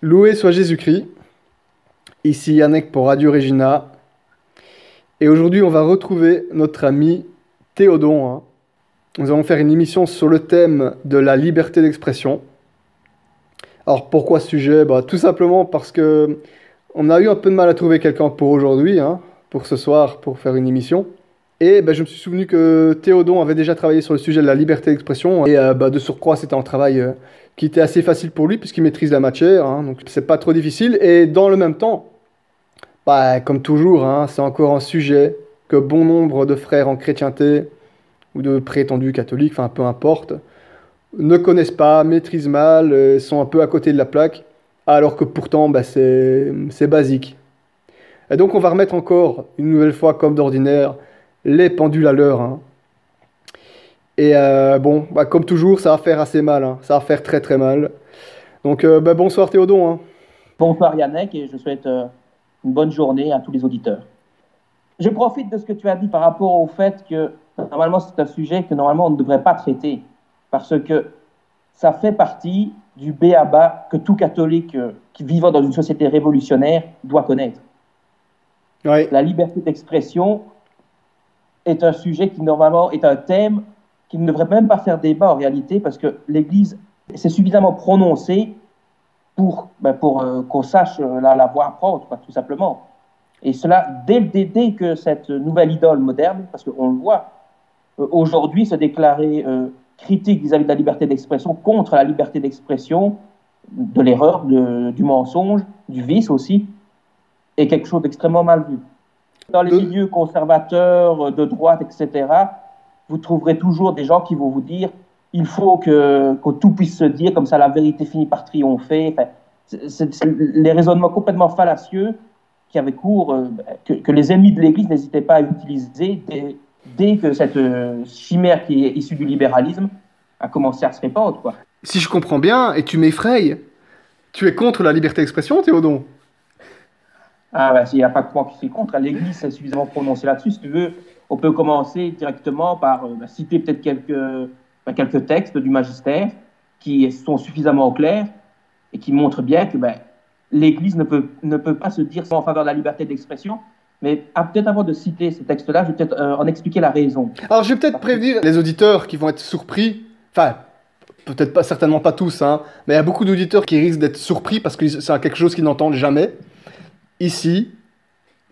Loué soit Jésus-Christ, ici Yannick pour Radio Regina. Et aujourd'hui, on va retrouver notre ami Théodon, hein. Nous allons faire une émission sur le thème de la liberté d'expression. Alors pourquoi ce sujet? Tout simplement parce que on a eu un peu de mal à trouver quelqu'un pour aujourd'hui, hein, pour ce soir, pour faire une émission. Et je me suis souvenu que Théodon avait déjà travaillé sur le sujet de la liberté d'expression. Et de surcroît, c'était un travail qui était assez facile pour lui, puisqu'il maîtrise la matière, hein, donc c'est pas trop difficile. Et dans le même temps, comme toujours, hein, c'est encore un sujet que bon nombre de frères en chrétienté, ou de prétendus catholiques, enfin peu importe, ne connaissent pas, maîtrisent mal, sont un peu à côté de la plaque, alors que pourtant c'est basique. Et donc on va remettre encore, une nouvelle fois comme d'ordinaire, les pendules à l'heure, hein. Et comme toujours, ça va faire assez mal, hein. Ça va faire très très mal. Donc bonsoir Théodon, hein. Bonsoir Yannick et je souhaite une bonne journée à tous les auditeurs. Je profite de ce que tu as dit par rapport au fait que normalement c'est un sujet que normalement on ne devrait pas traiter parce que ça fait partie du b.a.-ba que tout catholique qui vivant dans une société révolutionnaire doit connaître. Ouais. La liberté d'expression est un sujet qui normalement est un thème qui ne devrait même pas faire débat en réalité parce que l'Église s'est suffisamment prononcée pour qu'on sache la voie à prendre, tout simplement. Et cela, dès que cette nouvelle idole moderne, parce qu'on le voit, aujourd'hui se déclarer critique vis-à-vis de la liberté d'expression, contre la liberté d'expression, de l'erreur, du mensonge, du vice aussi, est quelque chose d'extrêmement mal vu. Dans les milieux conservateurs, de droite, etc., vous trouverez toujours des gens qui vont vous dire il faut que tout puisse se dire, comme ça la vérité finit par triompher. Enfin, c'est les raisonnements complètement fallacieux qui avaient cours, que les ennemis de l'Église n'hésitaient pas à utiliser dès que cette chimère qui est issue du libéralisme a commencé à se répandre, quoi. Si je comprends bien, et tu m'effrayes, tu es contre la liberté d'expression, Théodon? Il n'y a pas que moi qui suis contre. L'Église s'est suffisamment prononcée là-dessus. Si tu veux, on peut commencer directement par citer peut-être quelques textes du magistère qui sont suffisamment clairs et qui montrent bien que l'Église ne peut pas se dire en faveur de la liberté d'expression. Mais peut-être avant de citer ces textes-là, je vais peut-être en expliquer la raison. Alors je vais peut-être prévenir les auditeurs qui vont être surpris, enfin peut-être pas, certainement pas tous, hein, mais il y a beaucoup d'auditeurs qui risquent d'être surpris parce que c'est quelque chose qu'ils n'entendent jamais. Ici,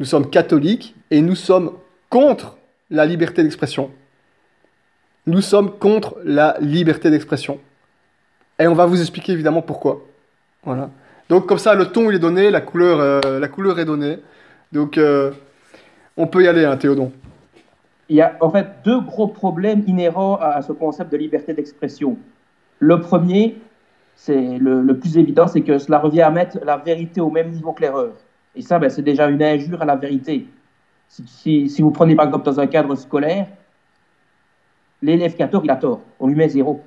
nous sommes catholiques et nous sommes contre la liberté d'expression. Nous sommes contre la liberté d'expression. Et on va vous expliquer évidemment pourquoi. Voilà. Donc comme ça, le ton il est donné, la couleur est donnée. Donc on peut y aller, hein, Théodon. Il y a en fait deux gros problèmes inhérents à ce concept de liberté d'expression. Le premier, c'est le plus évident, c'est que cela revient à mettre la vérité au même niveau que l'erreur. Et ça, c'est déjà une injure à la vérité. Si vous prenez par exemple dans un cadre scolaire, l'élève qui a tort, il a tort. On lui met 0.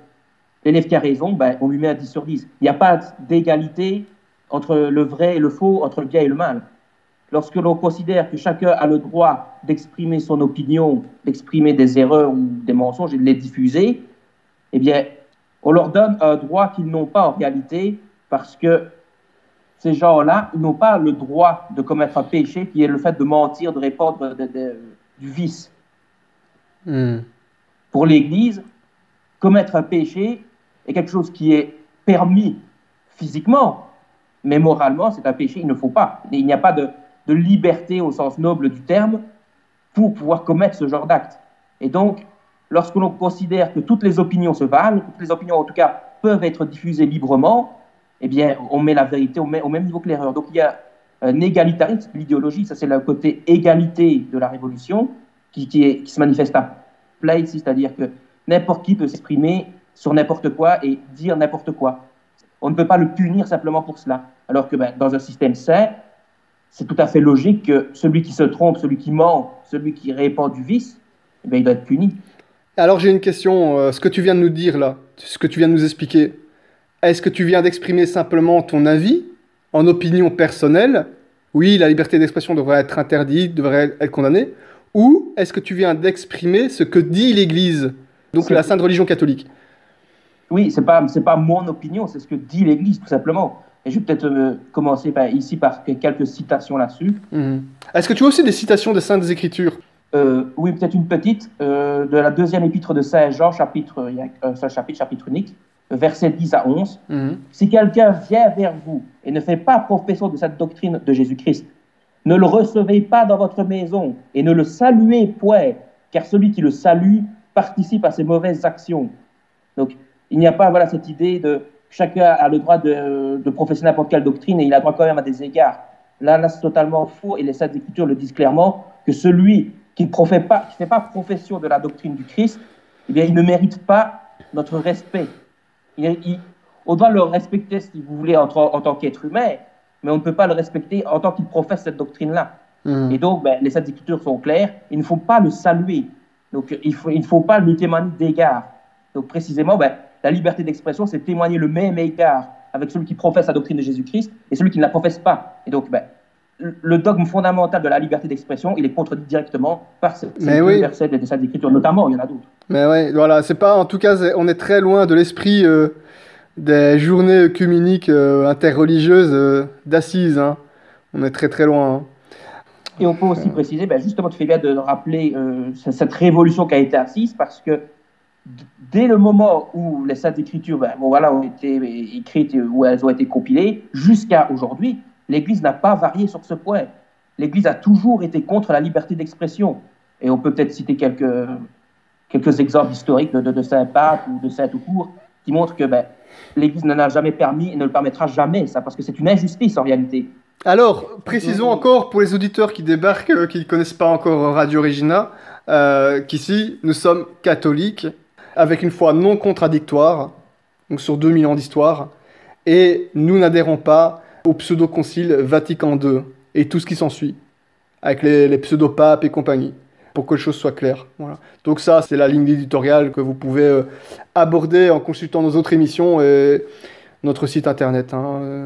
L'élève qui a raison, on lui met un 10 sur 10. Il n'y a pas d'égalité entre le vrai et le faux, entre le bien et le mal. Lorsque l'on considère que chacun a le droit d'exprimer son opinion, d'exprimer des erreurs ou des mensonges et de les diffuser, eh bien, on leur donne un droit qu'ils n'ont pas en réalité parce que ces gens-là, ils n'ont pas le droit de commettre un péché qui est le fait de mentir, de répandre du vice. Pour l'Église, commettre un péché est quelque chose qui est permis physiquement, mais moralement, c'est un péché, il ne faut pas. Il n'y a pas de liberté au sens noble du terme pour pouvoir commettre ce genre d'acte. Et donc, lorsque l'on considère que toutes les opinions se valent, toutes les opinions en tout cas peuvent être diffusées librement, eh bien, on met la vérité au même niveau que l'erreur. Donc, il y a un égalitarisme, l'idéologie, ça c'est le côté égalité de la révolution qui se manifeste à plein ici, c'est-à-dire que n'importe qui peut s'exprimer sur n'importe quoi et dire n'importe quoi. On ne peut pas le punir simplement pour cela. Alors que dans un système sain, c'est tout à fait logique que celui qui se trompe, celui qui ment, celui qui répand du vice, il doit être puni. Alors j'ai une question, ce que tu viens de nous dire là, ce que tu viens de nous expliquer, est-ce que tu viens d'exprimer simplement ton avis, en opinion personnelle, oui, la liberté d'expression devrait être interdite, devrait être condamnée, ou est-ce que tu viens d'exprimer ce que dit l'Église, donc la Sainte Religion catholique? Oui, c'est pas mon opinion, c'est ce que dit l'Église, tout simplement. Et je vais peut-être commencer ici par quelques citations là-dessus. Est-ce que tu as aussi des citations des Saintes Écritures? Oui, peut-être une petite, de la deuxième épître de Saint Jean, il y a un seul chapitre, chapitre unique, versets 10 à 11. Si quelqu'un vient vers vous et ne fait pas profession de cette doctrine de Jésus-Christ, ne le recevez pas dans votre maison et ne le saluez point, car celui qui le salue participe à ses mauvaises actions. Donc, il n'y a pas cette idée de chacun a le droit de professer n'importe quelle doctrine et il a droit quand même à des égards. Là c'est totalement faux et les Saintes Écritures le disent clairement que celui qui ne fait pas profession de la doctrine du Christ, eh bien, il ne mérite pas notre respect. On doit le respecter, si vous voulez, en tant qu'être humain, mais on ne peut pas le respecter en tant qu'il professe cette doctrine-là. Et donc, les Saintes Écritures sont claires, il ne faut pas le saluer. Donc, il ne faut pas lui témoigner d'égard. Donc, précisément, la liberté d'expression, c'est témoigner le même égard avec celui qui professe la doctrine de Jésus-Christ et celui qui ne la professe pas. Et donc, le dogme fondamental de la liberté d'expression, il est contredit directement par ces deux versets des Saintes Écritures, notamment, il y en a d'autres. Mais ouais, voilà, c'est pas, en tout cas, on est très loin de l'esprit des journées œcuméniques interreligieuses d'Assise. Hein. On est très très loin. Hein. Et on peut aussi préciser, justement, tu fais bien de rappeler cette révolution qui a été Assise, parce que dès le moment où les Saintes Écritures ont été écrites, où elles ont été compilées, jusqu'à aujourd'hui, l'Église n'a pas varié sur ce point. L'Église a toujours été contre la liberté d'expression. Et on peut peut-être citer quelques exemples historiques de Saint Pape ou de Saint Toucourt qui montrent que l'Église n'en a jamais permis et ne le permettra jamais, ça, parce que c'est une injustice en réalité. Alors, précisons encore pour les auditeurs qui débarquent, qui ne connaissent pas encore Radio Regina, qu'ici, nous sommes catholiques, avec une foi non contradictoire, donc sur 2000 ans d'histoire, et nous n'adhérons pas au pseudo-concile Vatican II et tout ce qui s'ensuit, avec les pseudo-papes et compagnie, pour que les choses soient claires. Voilà. Donc ça, c'est la ligne éditoriale que vous pouvez aborder en consultant nos autres émissions et notre site internet.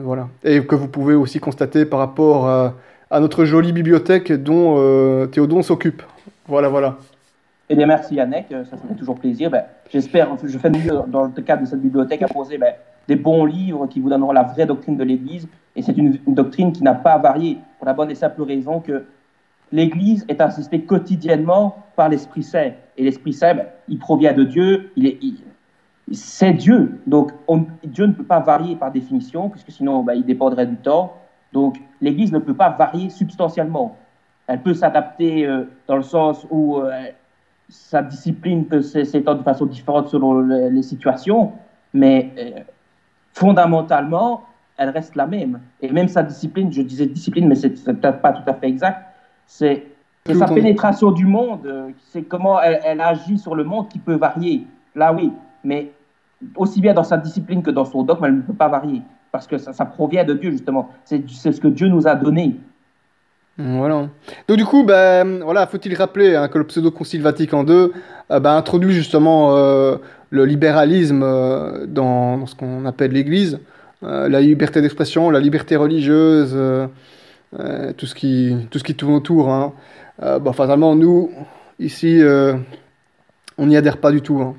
Voilà. Et que vous pouvez aussi constater par rapport à notre jolie bibliothèque dont Théodon s'occupe. Voilà. Eh bien, merci Yannick, ça fait toujours plaisir. J'espère, je fais mieux dans le cadre de cette bibliothèque à poser des bons livres qui vous donneront la vraie doctrine de l'Église. Et c'est une doctrine qui n'a pas varié, pour la bonne et simple raison que l'Église est assistée quotidiennement par l'Esprit Saint. Et l'Esprit Saint, il provient de Dieu, c'est Dieu. Donc, Dieu ne peut pas varier par définition, puisque sinon, il dépendrait du temps. Donc, l'Église ne peut pas varier substantiellement. Elle peut s'adapter dans le sens où sa discipline peut s'étendre de façon différente selon les situations, mais fondamentalement, elle reste la même. Et même sa discipline, je disais discipline, mais c'est peut-être pas tout à fait exact, c'est sa pénétration du monde, c'est comment elle agit sur le monde qui peut varier. Là, oui, mais aussi bien dans sa discipline que dans son dogme, elle ne peut pas varier, parce que ça provient de Dieu, justement. C'est ce que Dieu nous a donné. Voilà. Donc du coup, faut-il rappeler que le pseudo-concile Vatican II introduit justement le libéralisme dans ce qu'on appelle l'Église, la liberté d'expression, la liberté religieuse, tout ce qui tourne autour. Hein. Fatalement, nous, ici, on n'y adhère pas du tout. Hein.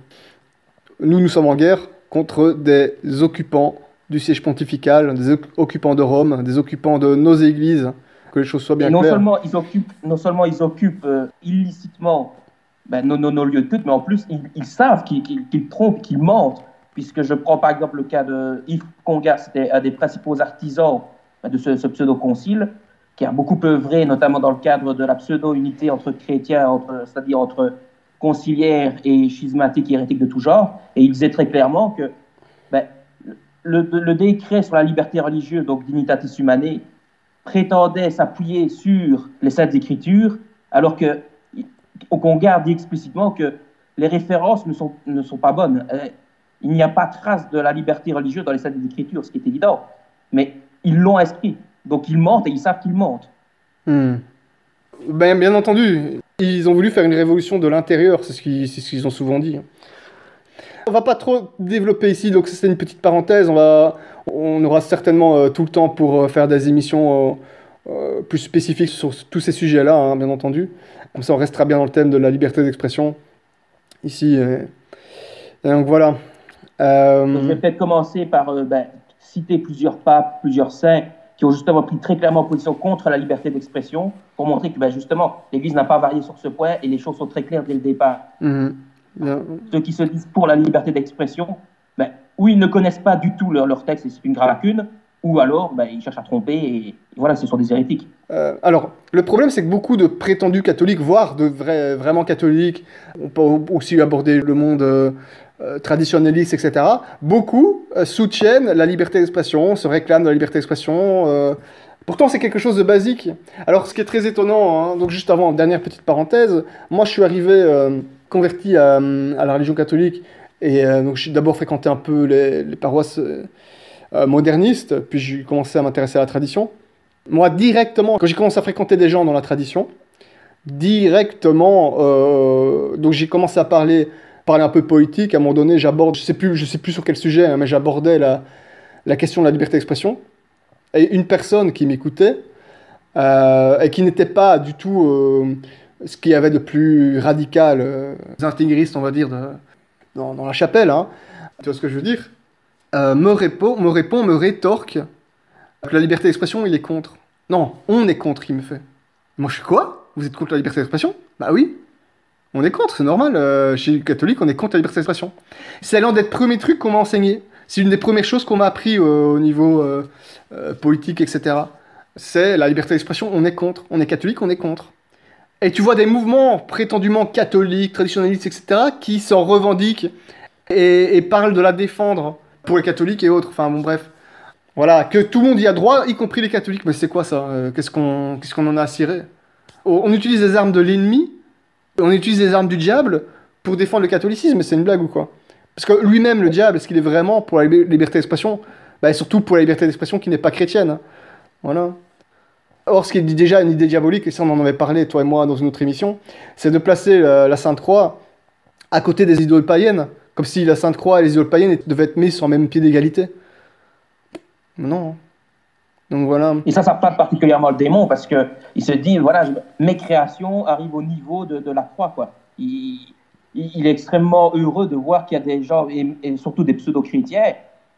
Nous sommes en guerre contre des occupants du siège pontifical, des occupants de Rome, des occupants de nos églises. Que les choses soient bien claires. Non seulement ils occupent illicitement nos lieux de culte, mais en plus, ils savent qu'ils trompent, qu'ils mentent. Puisque je prends par exemple le cas de Yves Congar, c'était un des principaux artisans de ce pseudo-concile, qui a beaucoup œuvré, notamment dans le cadre de la pseudo-unité entre chrétiens, c'est-à-dire entre conciliaires et schismatiques et hérétiques de tout genre. Et il disait très clairement que le décret sur la liberté religieuse, donc Dignitatis Humanae, prétendait s'appuyer sur les Saintes Écritures, alors qu'on garde explicitement que les références ne sont pas bonnes. Il n'y a pas trace de la liberté religieuse dans les Saintes Écritures, ce qui est évident. Mais ils l'ont inscrit. Donc ils mentent et ils savent qu'ils mentent. Bien entendu, ils ont voulu faire une révolution de l'intérieur, c'est ce qu'ils ont souvent dit. On va pas trop développer ici, donc c'est une petite parenthèse. On aura certainement tout le temps pour faire des émissions plus spécifiques sur tous ces sujets-là, hein, bien entendu. Comme ça, on restera bien dans le thème de la liberté d'expression ici. Et donc voilà. Je vais peut-être commencer par cité plusieurs papes, plusieurs saints qui ont justement pris très clairement position contre la liberté d'expression pour montrer que justement l'Église n'a pas varié sur ce point et les choses sont très claires dès le départ. Ceux qui se disent pour la liberté d'expression, ou ils ne connaissent pas du tout leur texte et c'est une grave lacune, ou alors ils cherchent à tromper et voilà, ce sont des hérétiques. Alors, le problème, c'est que beaucoup de prétendus catholiques, voire de vraiment catholiques, on peut aussi aborder le monde traditionnaliste, etc. Beaucoup soutiennent la liberté d'expression, se réclament de la liberté d'expression. Pourtant, c'est quelque chose de basique. Alors, ce qui est très étonnant, donc juste avant, dernière petite parenthèse, moi, je suis arrivé converti à la religion catholique, et donc j'ai d'abord fréquenté un peu les paroisses modernistes, puis j'ai commencé à m'intéresser à la tradition. Moi, directement, quand j'ai commencé à fréquenter des gens dans la tradition, directement, donc j'ai commencé à parler un peu politique. À un moment donné, je sais plus sur quel sujet, mais j'abordais la question de la liberté d'expression. Et une personne qui m'écoutait, et qui n'était pas du tout ce qu'il y avait de plus radical, intégriste, on va dire, dans la chapelle, hein. Tu vois ce que je veux dire? Me rétorque que la liberté d'expression, il est contre. Non, on est contre, il me fait. Moi, je suis quoi? Vous êtes contre la liberté d'expression? Bah oui, on est contre, c'est normal. Chez les catholiques, on est contre la liberté d'expression. C'est l'un des premiers trucs qu'on m'a enseigné. C'est une des premières choses qu'on m'a appris au niveau politique, etc. C'est la liberté d'expression, on est contre. On est catholique, on est contre. Et tu vois des mouvements prétendument catholiques, traditionnalistes, etc., qui s'en revendiquent et parlent de la défendre pour les catholiques et autres. Enfin bon, bref. Voilà, que tout le monde y a droit, y compris les catholiques. Mais c'est quoi ça? Qu'est-ce qu'on en a à cirer? On utilise les armes de l'ennemi, on utilise les armes du diable pour défendre le catholicisme, mais c'est une blague ou quoi? Parce que lui-même, le diable, est-ce qu'il est vraiment pour la liberté d'expression? Et surtout pour la liberté d'expression qui n'est pas chrétienne. Hein. Voilà. Or, ce qui est déjà une idée diabolique, et ça on en avait parlé, toi et moi, dans une autre émission, c'est de placer la Sainte Croix à côté des idoles païennes, comme si la Sainte Croix et les idoles païennes devaient être mises sur le même pied d'égalité. Non. Donc voilà. Et ça plate particulièrement le démon parce qu'il se dit, voilà, mes créations arrivent au niveau de la croix, quoi. Il est extrêmement heureux de voir qu'il y a des gens, et surtout des pseudo-chrétiens,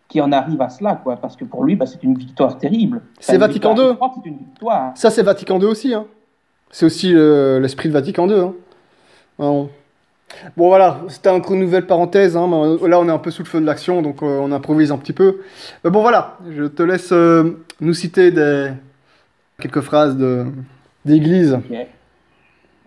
qui en arrivent à cela, quoi, parce que pour lui, c'est une victoire terrible. C'est Vatican II. C'est une victoire. Ça, c'est Vatican II aussi. Hein. C'est aussi l'esprit de Vatican II. Hein. Bon, voilà, c'était encore une nouvelle parenthèse. Hein, là, on est un peu sous le feu de l'action, donc on improvise un petit peu. Mais bon, voilà, je te laisse nous citer quelques phrases d'église. Okay.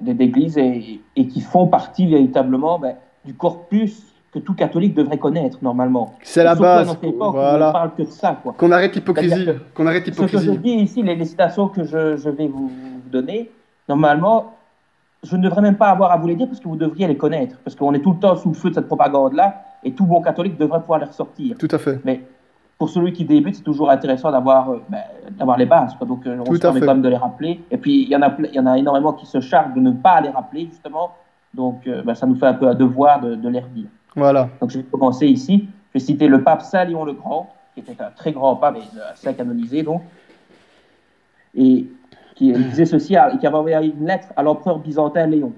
D'église et qui font partie véritablement du corpus que tout catholique devrait connaître normalement. C'est la base. À notre époque, voilà. On ne parle que de ça. Quoi. Qu'on arrête l'hypocrisie. Ce que je dis ici, les citations que je vais vous donner, normalement, je ne devrais même pas avoir à vous les dire parce que vous devriez les connaître. Parce qu'on est tout le temps sous le feu de cette propagande-là et tout bon catholique devrait pouvoir les ressortir. Tout à fait. Mais pour celui qui débute, c'est toujours intéressant d'avoir les bases. Quoi. Donc, on se permet quand même de les rappeler. Et puis, il y en a énormément qui se chargent de ne pas les rappeler, justement. Donc, ça nous fait un peu un devoir de les redire. Voilà. Donc, je vais commencer ici. Je vais citer le pape Saint Léon le Grand, qui était un très grand pape, et saint canonisé, donc, et qui disait ceci, qui avait envoyé une lettre à l'empereur byzantin Léon.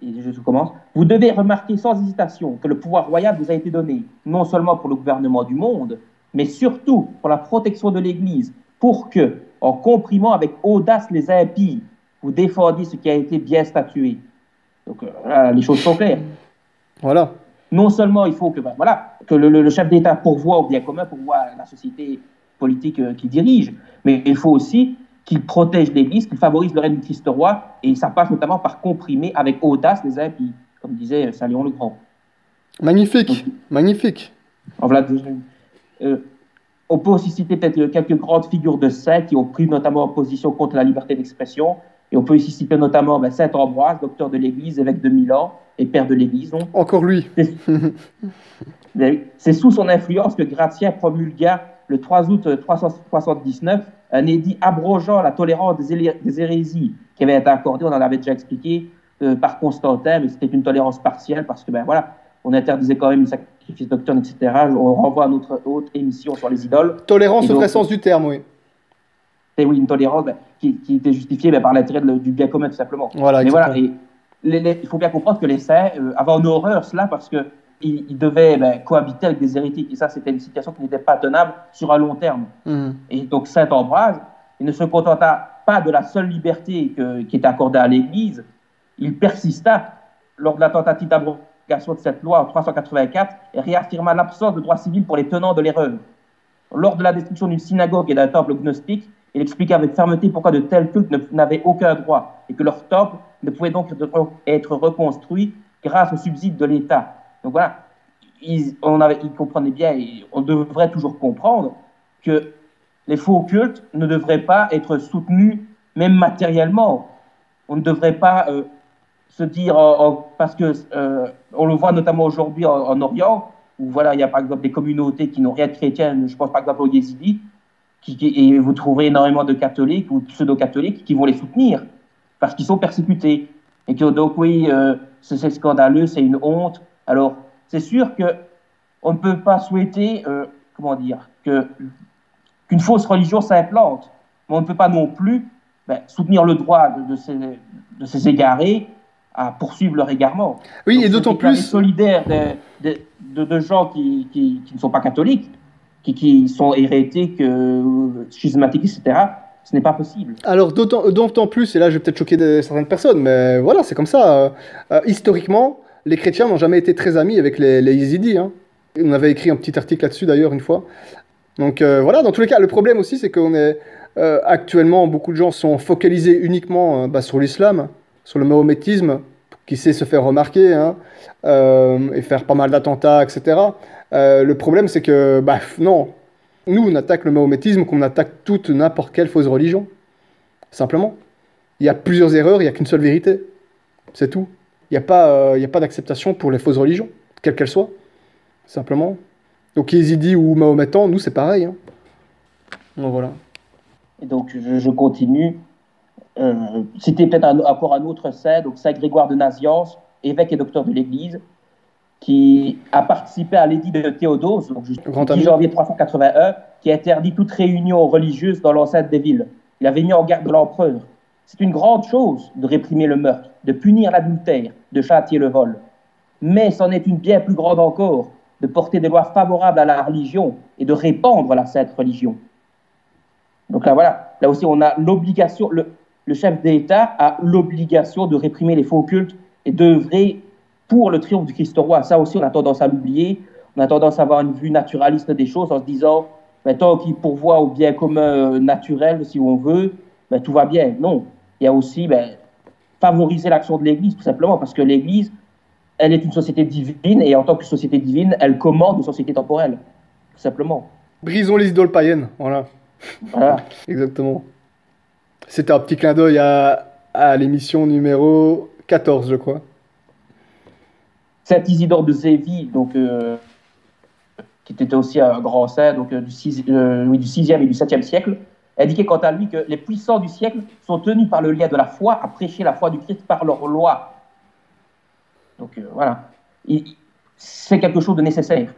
Et je commence. Vous devez remarquer sans hésitation que le pouvoir royal vous a été donné, non seulement pour le gouvernement du monde, mais surtout pour la protection de l'Église, pour que, en comprimant avec audace les impies, vous défendiez ce qui a été bien statué. Donc, les choses sont claires. Voilà. Non seulement il faut que, le chef d'État pourvoie au bien commun, pourvoie la société politique qu'il dirige, mais il faut aussi qu'il protège l'Église, qu'il favorise le règne du Christ roi, et ça passe notamment par comprimer avec audace les impies, comme disait Saint Léon le Grand. Magnifique, donc, magnifique. Voilà, on peut aussi citer peut-être quelques grandes figures de saints qui ont pris notamment position contre la liberté d'expression, et on peut ici citer notamment Saint Ambroise, docteur de l'Église, évêque de Milan et père de l'Église. Donc. Encore lui. C'est sous son influence que Gratien promulgua le 3 août 379 un édit abrogeant la tolérance des hérésies qui avait été accordée, on en avait déjà expliqué, par Constantin, mais c'était une tolérance partielle parce que, on interdisait quand même le sacrifice nocturne, etc. On renvoie à notre autre émission sur les idoles. Tolérance au vrai sens du terme, oui. Et oui, une tolérance qui était justifiée par l'intérêt du bien commun, tout simplement. Voilà, mais voilà, il faut bien comprendre que les saints avaient en horreur cela parce que ils devaient cohabiter avec des hérétiques. Et ça, c'était une situation qui n'était pas tenable sur un long terme. Et donc, saint Ambroise, il ne se contenta pas de la seule liberté qui était accordée à l'Église, il persista lors de la tentative d'abrogation de cette loi en 384 et réaffirma l'absence de droit civil pour les tenants de l'erreur. Lors de la destruction d'une synagogue et d'un temple gnostique, il expliqua avec fermeté pourquoi de tels cultes n'avaient aucun droit et que leur temple ne pouvait donc être reconstruit grâce au subside de l'État. Donc voilà, ils comprenaient bien, et on devrait toujours comprendre que les faux cultes ne devraient pas être soutenus, même matériellement. On ne devrait pas se dire, parce que on le voit notamment aujourd'hui en Orient, où voilà, il y a par exemple des communautés qui n'ont rien de chrétien, je pense par exemple aux Yézidis, et vous trouverez énormément de catholiques ou pseudo-catholiques qui vont les soutenir parce qu'ils sont persécutés. Et que donc oui, c'est scandaleux, c'est une honte. Alors, c'est sûr qu'on ne peut pas souhaiter, qu'une fausse religion s'implante, mais on ne peut pas non plus soutenir le droit de ces égarés à poursuivre leur égarement. Oui, donc, et d'autant plus solidaire de gens qui ne sont pas catholiques, qui sont hérétiques, schismatiques, etc. Ce n'est pas possible. Alors, d'autant plus, et là je vais peut-être choquer certaines personnes, mais voilà, c'est comme ça. Historiquement, les chrétiens n'ont jamais été très amis avec les Yézidis. Hein. On avait écrit un petit article là-dessus d'ailleurs une fois. Donc voilà, dans tous les cas, le problème aussi, c'est qu'on est actuellement, beaucoup de gens sont focalisés uniquement sur l'islam, sur le mahométisme, qui sait se faire remarquer, hein, et faire pas mal d'attentats, etc. Le problème, c'est que, non, nous, on attaque le mahométisme comme on attaque toute n'importe quelle fausse religion. Simplement. Il y a plusieurs erreurs, il n'y a qu'une seule vérité. C'est tout. Il n'y a pas d'acceptation pour les fausses religions, quelles qu'elles soient. Simplement. Donc, yézidi ou mahométan, nous, c'est pareil. Hein. Donc, voilà. Et donc, je continue. C'était peut-être encore un autre saint, donc Saint Grégoire de Nazianze, évêque et docteur de l'Église, qui a participé à l'édit de Théodose, donc jusqu'au 10 janvier 381, qui interdit toute réunion religieuse dans l'enceinte des villes. Il avait mis en garde l'empereur. C'est une grande chose de réprimer le meurtre, de punir l'adultère, de châtier le vol. Mais c'en est une bien plus grande encore, de porter des lois favorables à la religion et de répandre la sainte religion. Donc là, voilà, là aussi on a l'obligation, le chef d'État a l'obligation de réprimer les faux cultes et d'œuvrer pour le triomphe du Christ roi. Ça aussi, on a tendance à l'oublier. On a tendance à avoir une vue naturaliste des choses en se disant, tant qu'il pourvoit au bien commun naturel, si on veut, tout va bien. Non, il y a aussi favoriser l'action de l'Église, tout simplement, parce que l'Église, elle est une société divine, et en tant que société divine, elle commande une société temporelle, tout simplement. Brisons les idoles païennes, voilà. Voilà. Exactement. C'était un petit clin d'œil à l'émission numéro 14, je crois. Saint Isidore de Séville, donc, qui était aussi un grand saint donc, du 6e et du 7e siècle, indiquait quant à lui que les puissants du siècle sont tenus par le lien de la foi à prêcher la foi du Christ par leur loi. Donc voilà, c'est quelque chose de nécessaire.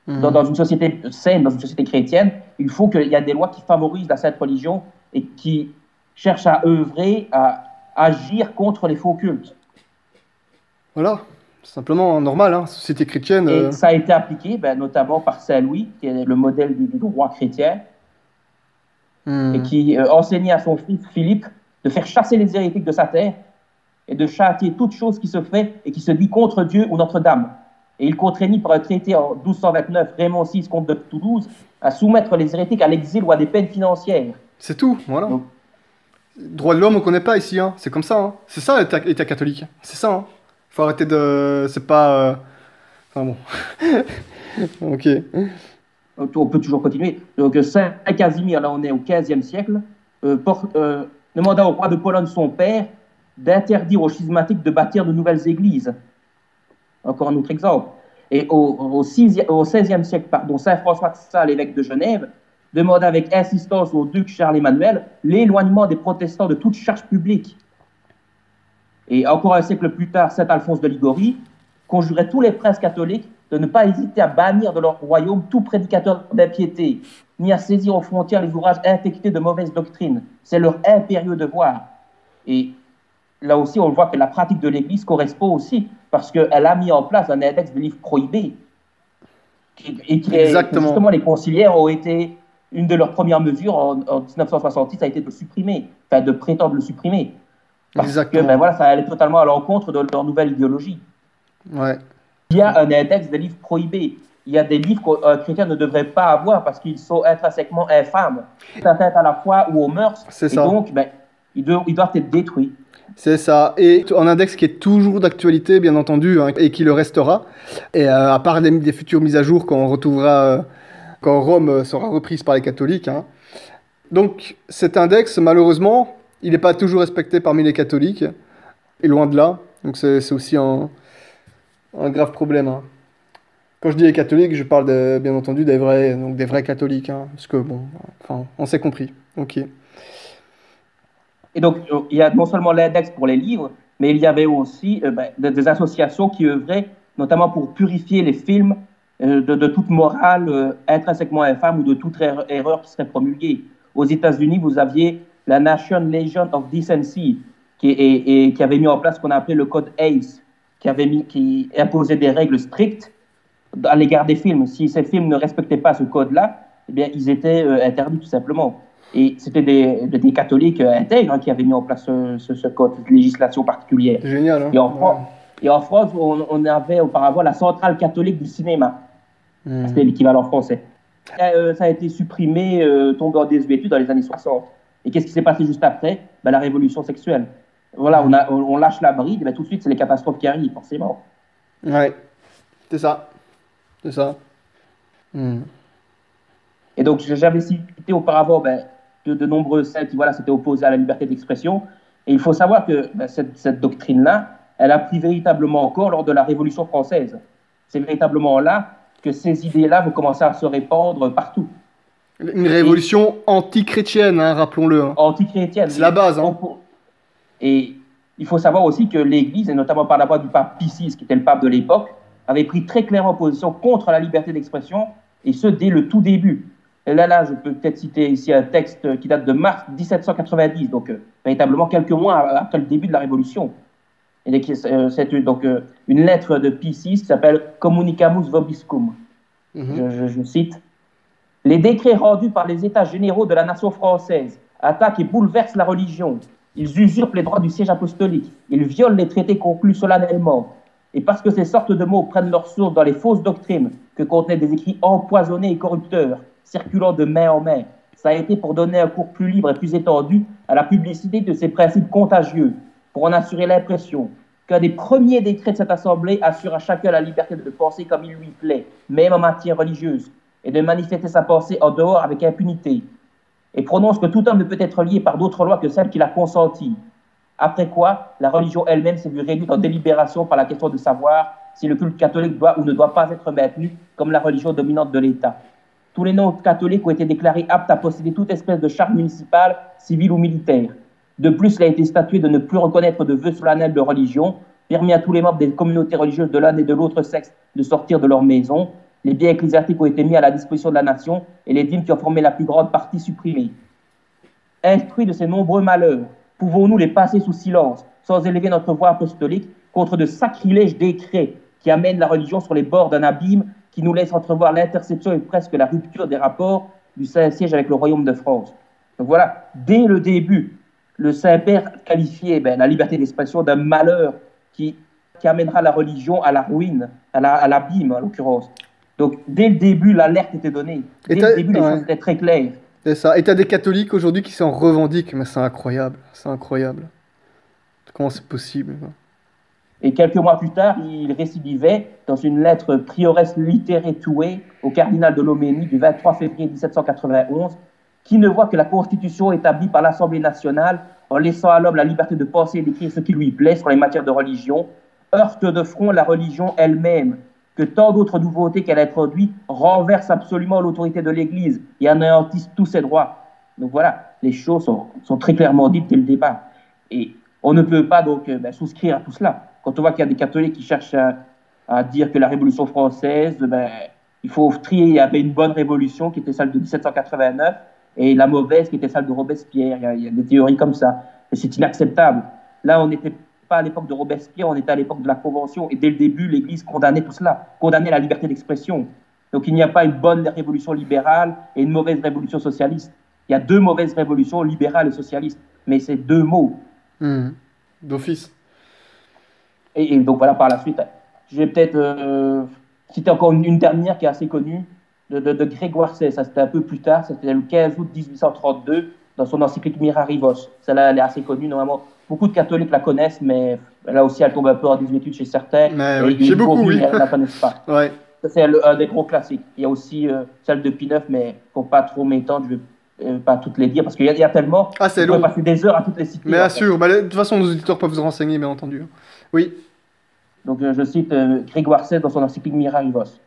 Dans une société saine, dans une société chrétienne, il faut qu'il y ait des lois qui favorisent la sainte religion et qui cherchent à œuvrer, à agir contre les faux cultes. Voilà, simplement normal, hein, société chrétienne. Et ça a été appliqué notamment par Saint Louis, qui est le modèle du roi chrétien, et qui enseignait à son fils Philippe de faire chasser les hérétiques de sa terre et de châtier toute chose qui se fait et qui se dit contre Dieu ou Notre-Dame. Et il contraignit par un traité en 1229, Raymond VI, comte de Toulouse, à soumettre les hérétiques à l'exil ou à des peines financières. C'est tout, voilà. Donc, droit de l'homme, on ne connaît pas ici, hein. C'est comme ça. Hein. C'est ça l'État catholique. C'est ça. Hein. Faut arrêter de... C'est pas... Enfin bon. Ok. On peut toujours continuer. Donc Saint Casimir, là on est au XVe siècle, demanda au roi de Pologne, son père, d'interdire aux schismatiques de bâtir de nouvelles églises. Encore un autre exemple. Et au XVIe siècle, Saint François de Sales, évêque de Genève, demanda avec insistance au duc Charles-Emmanuel l'éloignement des protestants de toute charge publique. Et encore un siècle plus tard, Saint Alphonse de Ligorie conjurait tous les princes catholiques de ne pas hésiter à bannir de leur royaume tout prédicateur d'impiété, ni à saisir aux frontières les ouvrages infectés de mauvaises doctrines. C'est leur impérieux devoir. Et là aussi, on voit que la pratique de l'Église correspond aussi, parce qu'elle a mis en place un index de livres prohibés. Et justement, les conciliaires ont été, une de leurs premières mesures en 1966, a été de le supprimer, enfin de prétendre le supprimer. Parce que ben voilà, ça allait totalement à l'encontre de leur nouvelle idéologie. Ouais. Il y a un index de livres prohibés. Il y a des livres qu'un chrétien ne devrait pas avoir parce qu'ils sont intrinsèquement infâmes. C'est atteinte à la foi ou aux mœurs. C'est ça. Donc, ben, ils doivent être détruits. C'est ça. Et un index qui est toujours d'actualité, bien entendu, hein, et qui le restera. Et à part des futures mises à jour quand on retrouvera, quand Rome sera reprise par les catholiques. Hein. Donc cet index, malheureusement, il n'est pas toujours respecté parmi les catholiques. Et loin de là. Donc c'est aussi un grave problème. Hein. Quand je dis les catholiques, je parle bien entendu des vrais catholiques. Hein, parce que bon, enfin, on s'est compris. Ok. Et donc, il y a non seulement l'index pour les livres, mais il y avait aussi des associations qui œuvraient notamment pour purifier les films de toute morale intrinsèquement infâme ou de toute erreur qui serait promulguée. Aux États-Unis, vous aviez la National Legion of Decency qui avait mis en place ce qu'on a appelé le code ACE, qui imposait des règles strictes à l'égard des films. Si ces films ne respectaient pas ce code-là, eh bien, ils étaient interdits tout simplement. Et c'était des catholiques intègres qui avaient mis en place ce code, cette législation particulière. Génial. Hein, et en France, on avait auparavant la centrale catholique du cinéma. C'était l'équivalent français. Ça a été supprimé, tombé en désuétude dans les années 60. Et qu'est-ce qui s'est passé juste après? La révolution sexuelle. Voilà, on lâche la bride, tout de suite, c'est les catastrophes qui arrivent, forcément. Ouais, c'est ça. C'est ça. Et donc, j'avais cité auparavant de nombreux saints qui s'étaient opposés à la liberté d'expression. Et il faut savoir que cette doctrine-là, elle a pris véritablement corps lors de la Révolution française. C'est véritablement là que ces idées-là vont commencer à se répandre partout. Une révolution anti-chrétienne, hein, rappelons-le. Hein. Anti-chrétienne. C'est la base. Hein. Et il faut savoir aussi que l'Église, et notamment par la voix du pape Pie VI, qui était le pape de l'époque, avait pris très clairement position contre la liberté d'expression, et ce, dès le tout début. Et là, je peux peut-être citer ici un texte qui date de mars 1790, donc véritablement quelques mois après le début de la Révolution. Et c'est donc une lettre de Pie VI qui s'appelle Communicamus Vobiscum. Je cite. « Les décrets rendus par les États généraux de la nation française attaquent et bouleversent la religion. Ils usurpent les droits du siège apostolique. Ils violent les traités conclus solennellement. Et parce que ces sortes de mots prennent leur source dans les fausses doctrines que contenaient des écrits empoisonnés et corrupteurs, circulant de main en main, ça a été pour donner un cours plus libre et plus étendu à la publicité de ces principes contagieux, pour en assurer l'impression qu'un des premiers décrets de cette Assemblée assure à chacun la liberté de penser comme il lui plaît, même en matière religieuse, et de manifester sa pensée en dehors avec impunité, et prononce que tout homme ne peut être lié par d'autres lois que celles qu'il a consenties. Après quoi, la religion elle-même s'est vue réduite en délibération par la question de savoir si le culte catholique doit ou ne doit pas être maintenu comme la religion dominante de l'État. Tous les non-catholiques ont été déclarés aptes à posséder toute espèce de charte municipale, civile ou militaire. De plus, il a été statué de ne plus reconnaître de vœux solennels de religion, permis à tous les membres des communautés religieuses de l'un et de l'autre sexe de sortir de leur maison. Les biens ecclésiastiques ont été mis à la disposition de la nation et les dîmes qui en formaient la plus grande partie supprimées. Instruits de ces nombreux malheurs, pouvons-nous les passer sous silence, sans élever notre voix apostolique contre de sacrilèges décrets qui amènent la religion sur les bords d'un abîme qui nous laisse entrevoir l'interception et presque la rupture des rapports du Saint-Siège avec le Royaume de France. Donc voilà, dès le début, le Saint-Père qualifiait la liberté d'expression d'un malheur qui amènera la religion à la ruine, à l'abîme en l'occurrence. Donc dès le début, l'alerte était donnée. Dès le début, les choses étaient très claires. C'est ça. Et tu as des catholiques aujourd'hui qui s'en revendiquent, mais c'est incroyable. C'est incroyable. Comment c'est possible? Et quelques mois plus tard, il récidivait dans une lettre Priores Litterae Tuae au cardinal de Loménie du 23 février 1791, qui ne voit que la Constitution établie par l'Assemblée nationale, en laissant à l'homme la liberté de penser et d'écrire ce qui lui plaît sur les matières de religion, heurte de front la religion elle-même, que tant d'autres nouveautés qu'elle introduit renversent absolument l'autorité de l'Église et anéantissent tous ses droits. Donc voilà, les choses sont très clairement dites dès le départ. Et on ne peut pas donc souscrire à tout cela. Quand on voit qu'il y a des catholiques qui cherchent à dire que la Révolution française, il faut trier, il y avait une bonne révolution qui était celle de 1789 et la mauvaise qui était celle de Robespierre. Il y a des théories comme ça. Et c'est inacceptable. Là, on n'était pas à l'époque de Robespierre, on était à l'époque de la Convention. Et dès le début, l'Église condamnait tout cela, condamnait la liberté d'expression. Donc il n'y a pas une bonne révolution libérale et une mauvaise révolution socialiste. Il y a deux mauvaises révolutions, libérales et socialistes. Mais c'est deux mots. D'office. Et donc voilà, par la suite, je vais peut-être citer encore une dernière qui est assez connue, de Grégoire XVI. Ça, c'était un peu plus tard, c'était le 15 août 1832, dans son encyclique Mirarivos. Celle-là, elle est assez connue, normalement. Beaucoup de catholiques la connaissent, mais là aussi, elle tombe un peu en désuétude chez certains. Mais oui, chez beaucoup, oui. Ne la connaissent pas. Ouais. Ça, c'est un des gros classiques. Il y a aussi celle de Pie IX, mais pour pas trop m'étendre, je vais pas toutes les dire, parce qu'il y a tellement... Ah, c'est long. On peut passer des heures à toutes les citer. Mais bien sûr, de toute façon, nos auditeurs peuvent se renseigner, bien entendu. Oui. Donc, je cite Grégoire XVI dans son encyclique Mirarivos.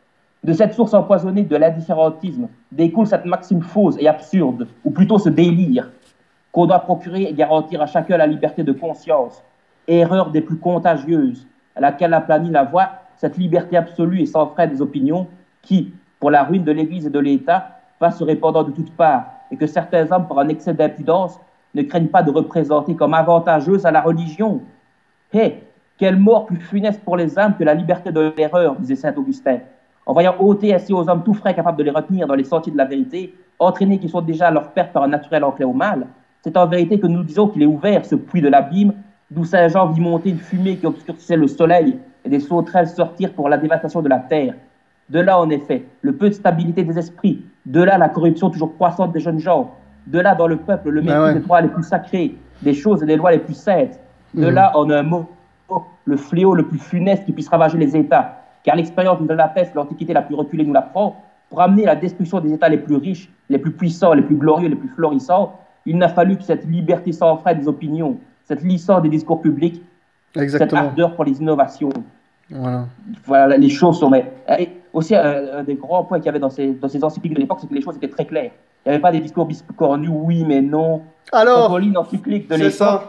De cette source empoisonnée de l'indifférentisme découle cette maxime fausse et absurde, ou plutôt ce délire, qu'on doit procurer et garantir à chacun la liberté de conscience, erreur des plus contagieuses, à laquelle aplanit la voie cette liberté absolue et sans frein des opinions qui, pour la ruine de l'Église et de l'État, va se répandant de toutes parts, et que certains hommes, par un excès d'impudence, ne craignent pas de représenter comme avantageuse à la religion. Hé, quelle mort plus funeste pour les âmes que la liberté de l'erreur, disait saint Augustin. En voyant ôter ainsi aux hommes tout frais capables de les retenir dans les sentiers de la vérité, entraînés qui sont déjà à leur perte par un naturel enclin au mal, c'est en vérité que nous disons qu'il est ouvert, ce puits de l'abîme, d'où Saint Jean vit monter une fumée qui obscurcissait le soleil et des sauterelles sortir pour la dévastation de la terre. De là, en effet, le peu de stabilité des esprits, de là la corruption toujours croissante des jeunes gens, de là dans le peuple le mépris des droits les plus sacrés, des choses et des lois les plus saintes, de là, en un mot, le fléau le plus funeste qui puisse ravager les États, car l'expérience de la peste, l'Antiquité la plus reculée nous l'apprend, pour amener la destruction des États les plus riches, les plus puissants, les plus glorieux, les plus florissants, il n'a fallu que cette liberté sans frein des opinions, cette licence des discours publics, cette ardeur pour les innovations. Voilà, les choses sont... Et aussi, un des grands points qu'il y avait dans ces encycliques de l'époque, c'est que les choses étaient très claires. Il n'y avait pas des discours biscornus, oui, mais non. Alors, quand on lit une encyclique de l'époque,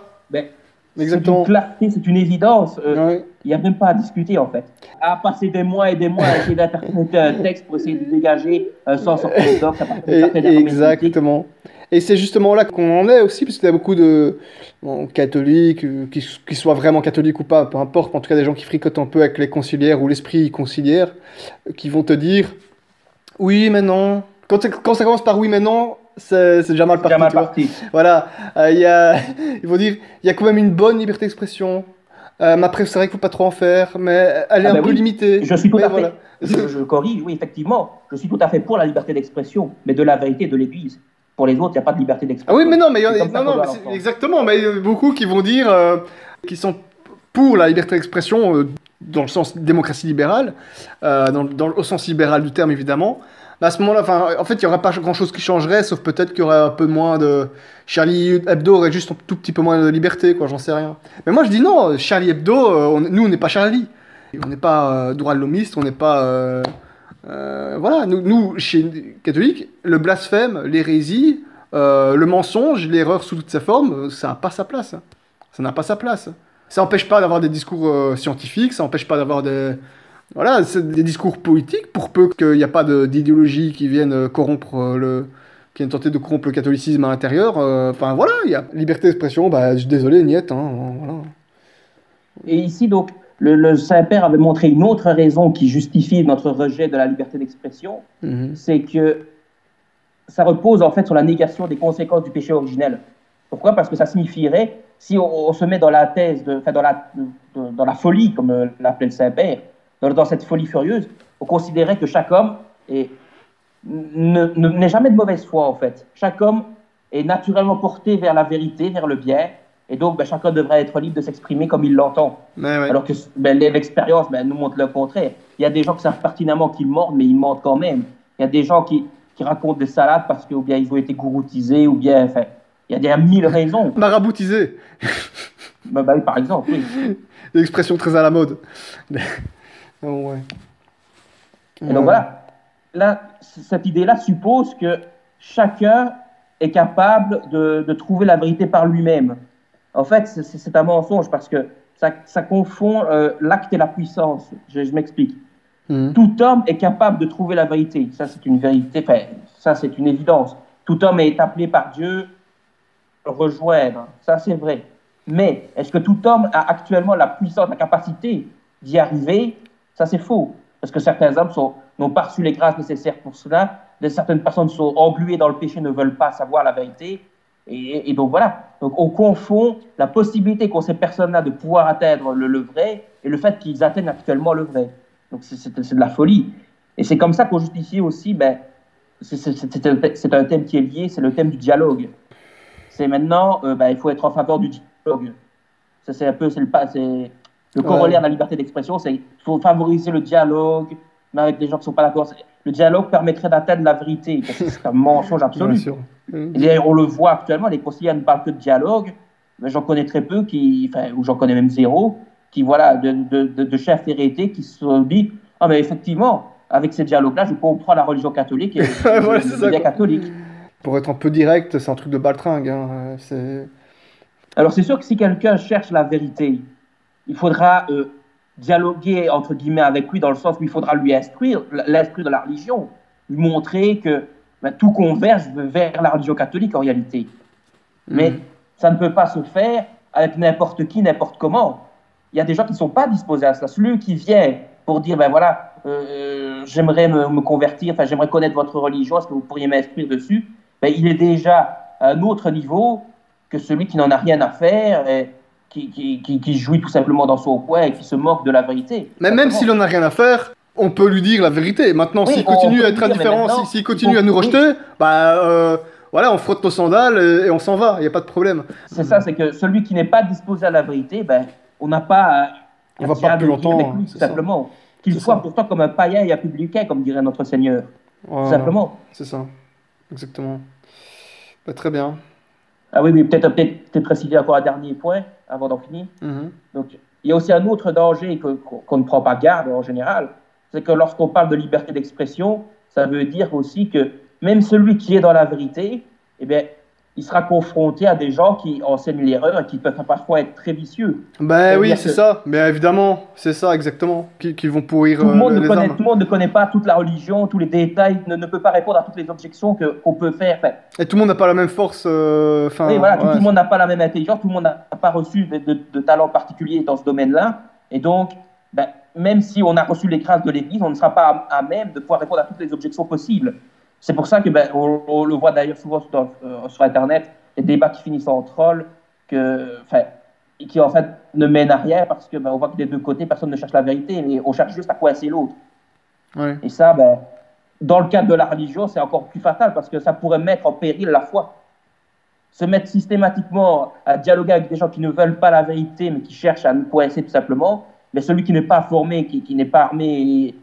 c'est une clarté, c'est une évidence. Il n'y a même pas à discuter, en fait. À passer des mois et des mois à essayer d'interpréter un texte pour essayer de dégager un sens orthodoxe. Exactement. Et c'est justement là qu'on en est aussi, parce qu'il y a beaucoup de catholiques, qui soient vraiment catholiques ou pas, peu importe, en tout cas des gens qui fricotent un peu avec les conciliaires ou l'esprit conciliaire, qui vont te dire « oui, mais non ». Quand ça commence par « oui, mais non », c'est déjà mal parti. Voilà, ils vont dire « il y a quand même une bonne liberté d'expression, mais après c'est vrai qu'il ne faut pas trop en faire, mais elle est un peu limitée ». Je suis tout à fait, je corrige, oui, effectivement, je suis tout à fait pour la liberté d'expression, mais de la vérité de l'Église. Pour les autres, il n'y a pas de liberté d'expression. Ah oui, mais non, mais exactement. Mais il y a beaucoup qui vont dire qu'ils sont pour la liberté d'expression dans le sens démocratie libérale, au sens libéral du terme évidemment. Mais à ce moment-là, en fait, il n'y aurait pas grand-chose qui changerait, sauf peut-être qu'il y aurait un peu moins de... Charlie Hebdo aurait juste un tout petit peu moins de liberté, quoi, j'en sais rien. Mais moi, je dis non, Charlie Hebdo, nous, on n'est pas Charlie. On n'est pas droit de l'homiste, on n'est pas... voilà, nous, chez catholiques, le blasphème, l'hérésie, le mensonge, l'erreur sous toutes ses formes, ça n'a pas sa place. Ça n'a pas sa place. Ça n'empêche pas d'avoir des discours scientifiques, ça n'empêche pas d'avoir des discours politiques, pour peu qu'il n'y a pas d'idéologie qui vienne qui viennent tenter de corrompre le catholicisme à l'intérieur. Enfin voilà, il y a liberté d'expression, je suis désolé, niette. Voilà. Et ici, donc, le Saint-Père avait montré une autre raison qui justifie notre rejet de la liberté d'expression, c'est que ça repose en fait sur la négation des conséquences du péché originel. Pourquoi ? Parce que ça signifierait, si on se met dans la thèse, dans la folie, comme l'appelait le Saint-Père, dans cette folie furieuse, on considérait que chaque homme n'est jamais de mauvaise foi en fait. Chaque homme est naturellement porté vers la vérité, vers le bien, et donc chacun devrait être libre de s'exprimer comme il l'entend. Alors que l'expérience nous montre le contraire. Il y a des gens qui savent pertinemment qu'ils mentent, mais ils mentent quand même. Il y a des gens qui racontent des salades parce que ou bien ils ont été gouroutisés, ou bien, il y a 1000 raisons. Maraboutisés. Par exemple, oui. Une expression très à la mode. Oh, ouais. Et donc voilà, là, cette idée-là suppose que chacun est capable de trouver la vérité par lui-même. En fait, c'est un mensonge parce que ça confond l'acte et la puissance. Je m'explique. Tout homme est capable de trouver la vérité. Ça, c'est une vérité, ça, c'est une évidence. Tout homme est appelé par Dieu à le rejoindre. Ça, c'est vrai. Mais est-ce que tout homme a actuellement la puissance, la capacité d'y arriver? Ça, c'est faux. Parce que certains hommes n'ont pas reçu les grâces nécessaires pour cela. Certaines personnes sont engluées dans le péché, ne veulent pas savoir la vérité. Et donc voilà. Donc on confond la possibilité qu'ont ces personnes-là de pouvoir atteindre le vrai et le fait qu'ils atteignent actuellement le vrai. Donc c'est de la folie. Et c'est comme ça qu'on justifie aussi, ben, c'est un thème qui est lié, c'est le thème du dialogue. C'est maintenant, ben, il faut être en faveur du dialogue. C'est un peu, c'est le corollaire de la liberté d'expression, c'est qu'il faut favoriser le dialogue, mais avec des gens qui ne sont pas d'accord. Le dialogue permettrait d'atteindre la vérité, parce que c'est un mensonge absolu. Bien sûr. Et d'ailleurs, on le voit actuellement, les conseillers ne parlent que de dialogue, mais j'en connais très peu, ou j'en connais même zéro, qui, voilà, de chefs hérétés qui se sont dit, ah, mais effectivement, avec ces dialogues-là, je comprends la religion catholique et Voilà, je deviens catholique. Pour être un peu direct, c'est un truc de baltringue. Alors, c'est sûr que si quelqu'un cherche la vérité, il faudra dialoguer, entre guillemets, avec lui, dans le sens où il faudra lui l'instruire de la religion, lui montrer que tout converge vers la religion catholique, en réalité. Mais ça ne peut pas se faire avec n'importe qui, n'importe comment. Il y a des gens qui ne sont pas disposés à cela. Celui qui vient pour dire, ben voilà, j'aimerais me convertir, enfin, j'aimerais connaître votre religion, est-ce que vous pourriez m'instruire dessus? Ben, il est déjà à un autre niveau que celui qui n'en a rien à faire et qui jouit tout simplement dans son coin et qui se moque de la vérité. Mais même s'il n'en a rien à faire, on peut lui dire la vérité. Maintenant, Oui, s'il continue à être dire, indifférent, s'il continue à nous rejeter, bah, voilà, on frotte nos sandales et on s'en va, il n'y a pas de problème. C'est ça, c'est que celui qui n'est pas disposé à la vérité, ben, on n'a pas on va pas plus longtemps avec lui, tout simplement. Qu'il soit pourtant comme un païen et un publicain, comme dirait notre Seigneur. Voilà. Tout simplement. C'est ça, exactement. Bah, très bien. Ah oui, peut-être préciser encore un dernier point avant d'en finir. Donc, il y a aussi un autre danger qu'on ne prend pas garde en général, c'est que lorsqu'on parle de liberté d'expression, ça veut dire aussi que même celui qui est dans la vérité, eh bien, il sera confronté à des gens qui enseignent l'erreur et qui peuvent parfois être très vicieux. Ben oui, c'est ça. Mais évidemment, c'est ça exactement. Qui vont pourrir tout le monde les âmes. Tout le monde ne connaît pas toute la religion, tous les détails, ne peut pas répondre à toutes les objections qu'on peut faire. Enfin, et tout le monde n'a pas la même force. Oui, voilà, tout le monde n'a pas la même intelligence, tout le monde n'a pas reçu de talent particulier dans ce domaine-là. Et donc, ben, même si on a reçu les grâces de l'Église, on ne sera pas à même de pouvoir répondre à toutes les objections possibles. C'est pour ça que on le voit d'ailleurs souvent sur Internet, les débats qui finissent en troll, qui en fait ne mènent à rien parce que on voit que des deux côtés, personne ne cherche la vérité, mais on cherche juste à coincer l'autre. Ouais. Et ça, dans le cadre de la religion, c'est encore plus fatal parce que ça pourrait mettre en péril la foi. Se mettre systématiquement à dialoguer avec des gens qui ne veulent pas la vérité, mais qui cherchent à nous coincer tout simplement, mais celui qui n'est pas formé, qui n'est pas armé,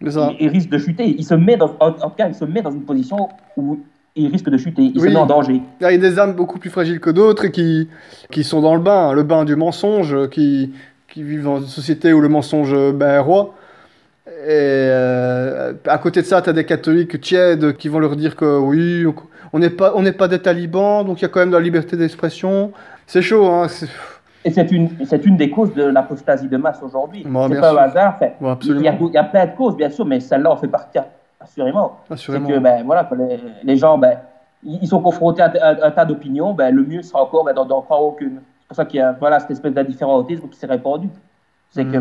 il risque de chuter. Il se met en tout cas, il se met dans une position où il risque de chuter, il se met en danger. Il y a des âmes beaucoup plus fragiles que d'autres et qui sont dans le bain du mensonge, qui vivent dans une société où le mensonge est roi. Et à côté de ça, tu as des catholiques tièdes qui vont leur dire que oui, on n'est pas des talibans, donc il y a quand même de la liberté d'expression. C'est chaud, hein. Et c'est une des causes de l'apostasie de masse aujourd'hui. C'est pas un hasard. Il y a plein de causes, bien sûr, mais celle-là en fait partie, assurément. C'est que, voilà, que les gens, ils sont confrontés à un tas d'opinions, le mieux sera encore d'en croire aucune. C'est pour ça qu'il y a cette espèce d'indifférentisme qui s'est répandu. C'est que,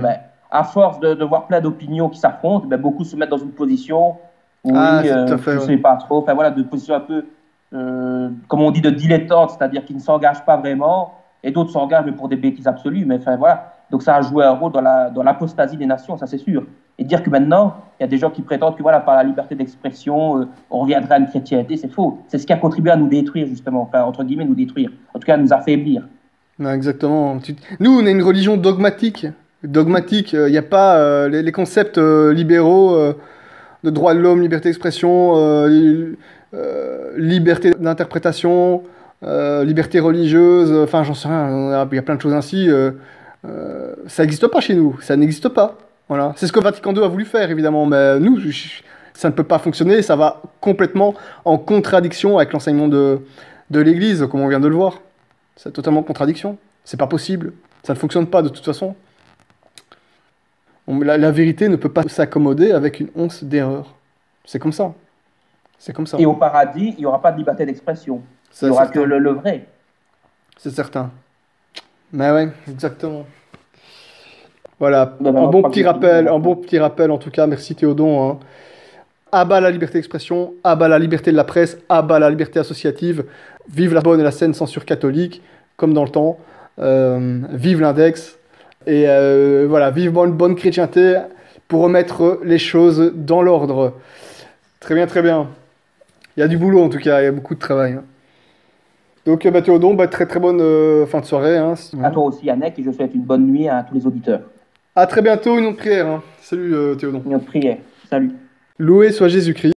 à force de voir plein d'opinions qui s'affrontent, beaucoup se mettent dans une position où, je sais pas trop, de position un peu, comme on dit, de dilettante, c'est-à-dire qu'ils ne s'engagent pas vraiment. Et d'autres s'engagent pour des bêtises absolues, mais voilà. Donc ça a joué un rôle dans l'apostasie des nations, ça c'est sûr. Et dire que maintenant, il y a des gens qui prétendent que par la liberté d'expression, on reviendrait à une chrétienté, c'est faux. C'est ce qui a contribué à nous détruire, justement, entre guillemets, nous détruire. En tout cas, à nous affaiblir. Non, exactement. Nous, on est une religion dogmatique. Il n'y a pas les concepts libéraux de droit de l'homme, liberté d'expression, liberté d'interprétation... liberté religieuse, enfin j'en sais rien, il y a plein de choses ainsi. Ça n'existe pas chez nous, ça n'existe pas. Voilà. C'est ce que Vatican II a voulu faire évidemment, mais nous, ça ne peut pas fonctionner, ça va complètement en contradiction avec l'enseignement de l'Église, comme on vient de le voir. C'est totalement en contradiction, c'est pas possible, ça ne fonctionne pas de toute façon. La vérité ne peut pas s'accommoder avec une once d'erreur. C'est comme ça. C'est comme ça. Et au paradis, il n'y aura pas de liberté d'expression. Il n'y aura que le vrai. C'est certain. Mais ouais, exactement. Voilà, Ben, un maintenant, je bon crois que petit j'ai fini, rappel, un hein. bon petit rappel en tout cas, merci Théodon, hein. À bas la liberté d'expression, à bas la liberté de la presse, à bas la liberté associative, vive la bonne et la saine censure catholique, comme dans le temps, vive l'index, et voilà, vivement une bonne chrétienté pour remettre les choses dans l'ordre. Très bien, très bien. Il y a du boulot en tout cas, il y a beaucoup de travail, hein. Donc bah, Théodon, bah, très très bonne fin de soirée, hein. À toi aussi, Annette, et je souhaite une bonne nuit à tous les auditeurs. À très bientôt, une autre prière, hein. Salut Théodon. Une autre prière. Salut. Loué soit Jésus-Christ.